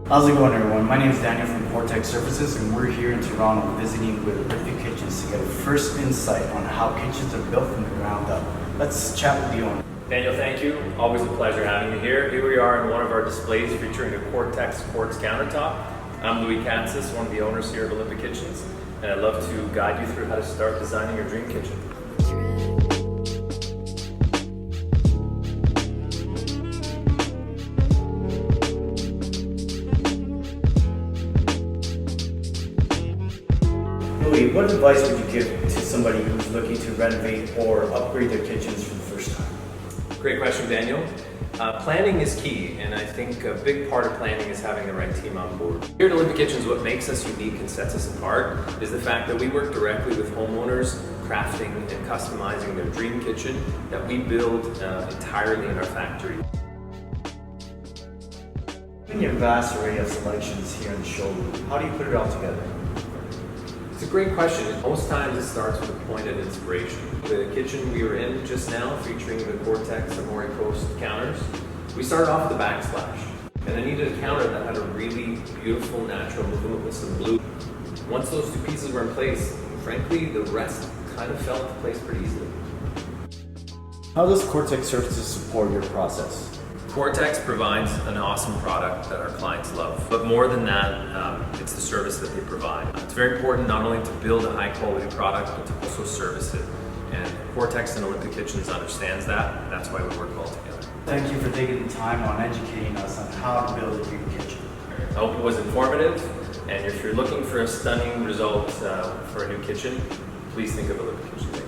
How's it going, everyone? My name is Daniel from Cortex Services, and we're here in Toronto visiting with Olympic Kitchens to get a first insight on how kitchens are built from the ground up. Let's chat with the owner. Daniel, thank you. Always a pleasure having you here. Here we are in one of our displays featuring a Cortex quartz countertop. I'm Louie Katsis, one of the owners here at Olympic Kitchens, and I'd love to guide you through how to start designing your dream kitchen. Louie, what advice would you give to somebody who's looking to renovate or upgrade their kitchens for the first time? Great question, Daniel. Planning is key, and I think a big part of planning is having the right team on board. Here at Olympic Kitchens, what makes us unique and sets us apart is the fact that we work directly with homeowners, crafting and customizing their dream kitchen that we build entirely in our factory. Given your vast array of selections here in the showroom, how do you put it all together? It's a great question. Most times it starts with a point of inspiration. The kitchen we were in just now, featuring the Cortex Amori Coast counters, we started off with a backsplash. And I needed a counter that had a really beautiful natural movement with some blue. Once those two pieces were in place, frankly, the rest kind of fell into place pretty easily. How does Cortex Services support your process? Cortex provides an awesome product that our clients love. But more than that, it's the service that they provide. It's very important not only to build a high quality product, but to also service it. And Cortex and Olympic Kitchens understands that. That's why we work well together. Thank you for taking the time on educating us on how to build a dream kitchen. I hope it was informative. And if you're looking for a stunning result for a new kitchen, please think of Olympic Kitchens.